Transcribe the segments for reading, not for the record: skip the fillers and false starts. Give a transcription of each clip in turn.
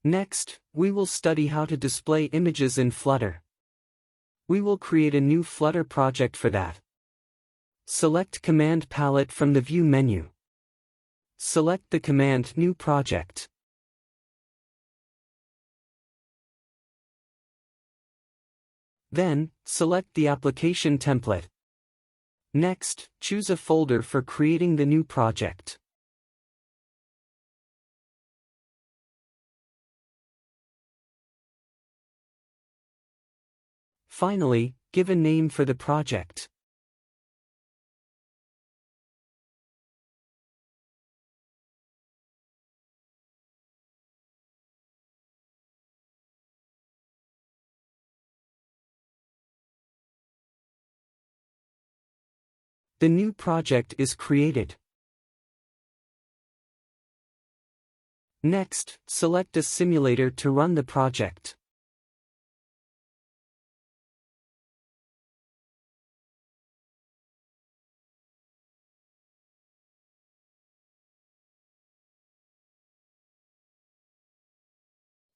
Next, we will study how to display images in Flutter. We will create a new Flutter project for that. Select Command Palette from the View menu. Select the command New Project. Then, select the application template. Next, choose a folder for creating the new project. Finally, give a name for the project. The new project is created. Next, select a simulator to run the project.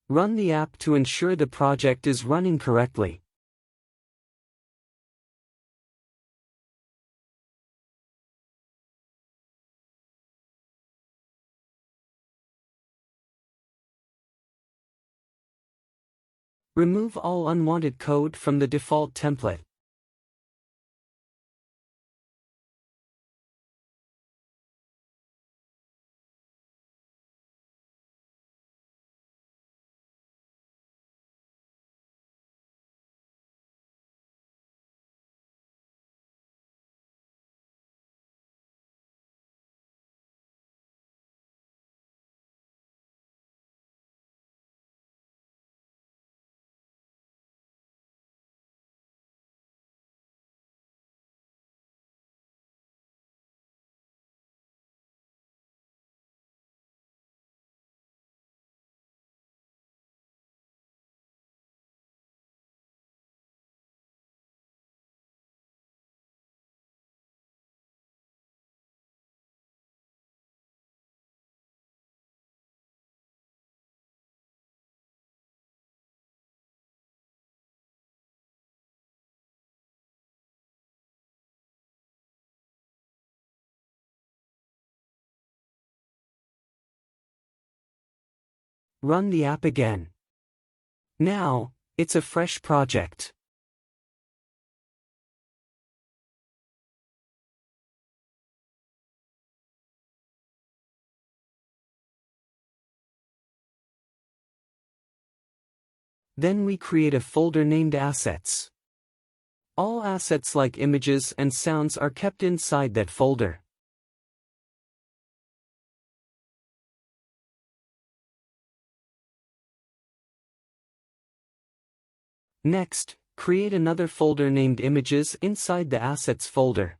Run the app to ensure the project is running correctly. Remove all unwanted code from the default template. Run the app again. Now, it's a fresh project. Then we create a folder named Assets. All assets like images and sounds are kept inside that folder. Next, create another folder named Images inside the Assets folder.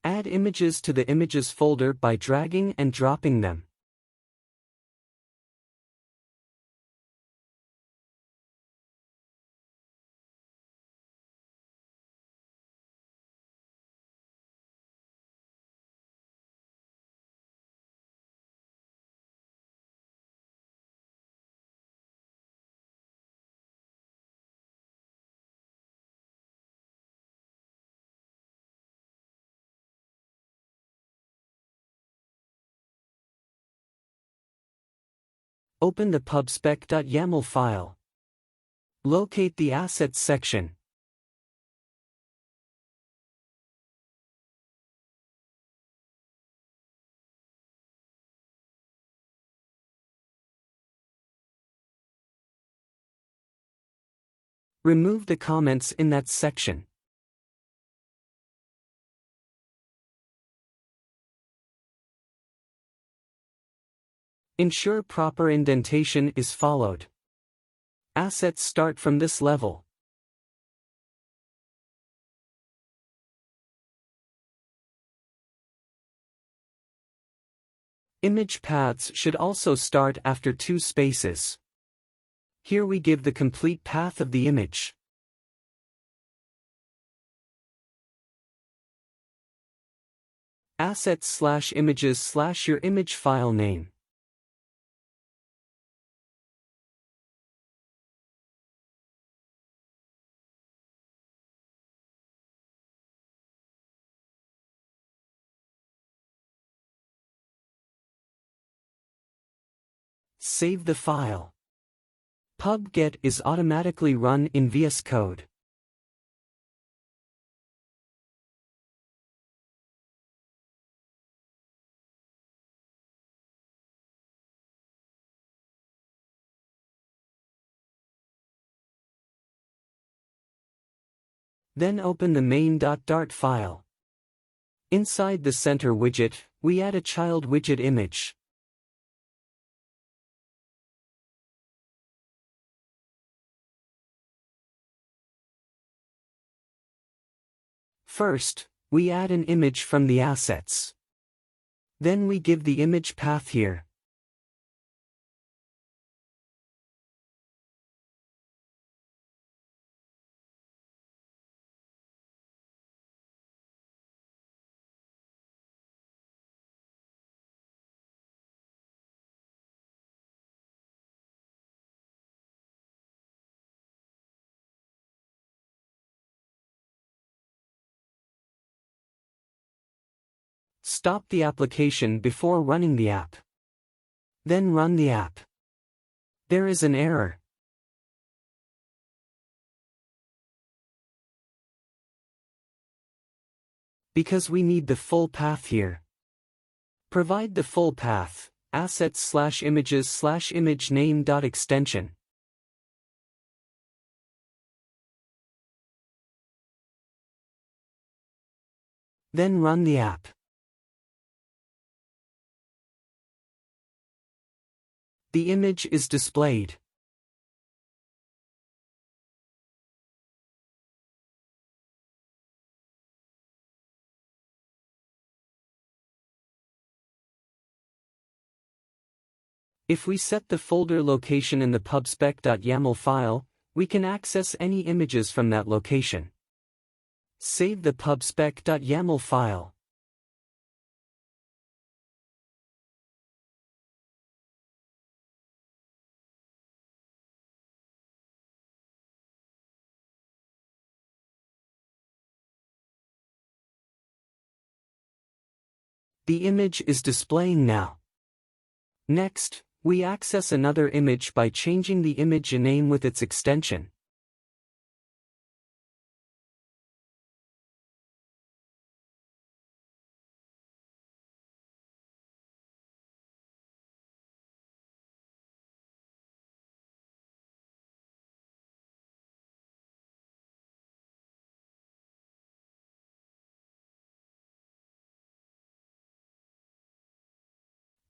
Add images to the Images folder by dragging and dropping them. Open the pubspec.yaml file. Locate the Assets section. Remove the comments in that section. Ensure proper indentation is followed. Assets start from this level. Image paths should also start after 2 spaces. Here we give the complete path of the image. assets/images/ your image file name. Save the file. Pub-get is automatically run in VS Code. Then open the main.dart file. Inside the center widget, we add a child widget image. First, we add an image from the assets. Then we give the image path here. Stop the application before running the app. Then run the app. There is an error. Because we need the full path here. Provide the full path, assets/images/image name.extension. Then run the app. The image is displayed. If we set the folder location in the pubspec.yaml file, we can access any images from that location. Save the pubspec.yaml file. The image is displaying now. Next, we access another image by changing the image name with its extension.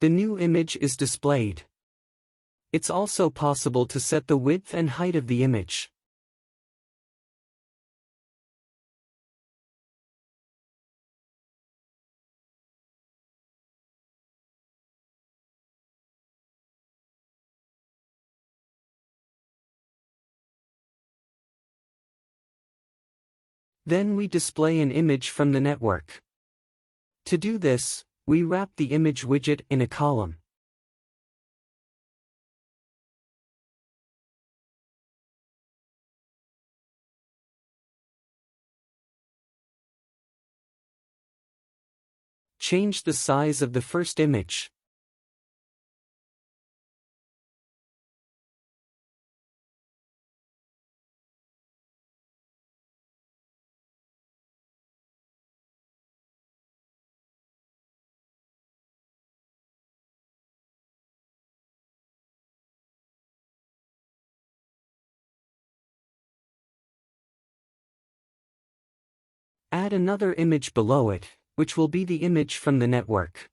The new image is displayed. It's also possible to set the width and height of the image. Then we display an image from the network. To do this, we wrap the image widget in a column. Change the size of the first image. Add another image below it, which will be the image from the network.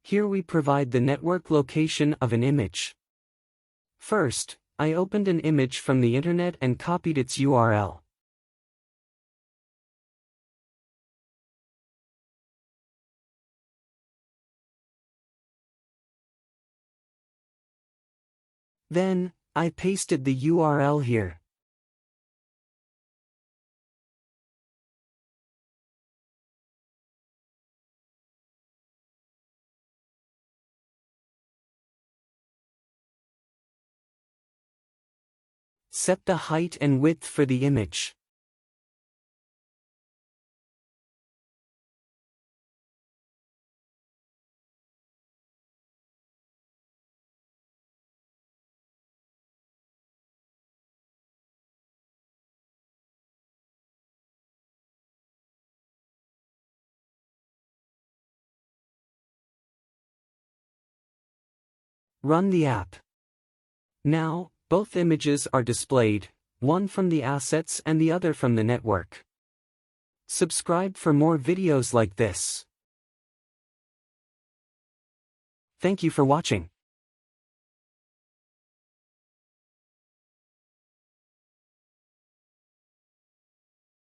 Here we provide the network location of an image. First, I opened an image from the internet and copied its URL. Then, I pasted the URL here. Set the height and width for the image. Run the app. Now, both images are displayed, one from the assets and the other from the network. Subscribe for more videos like this. Thank you for watching.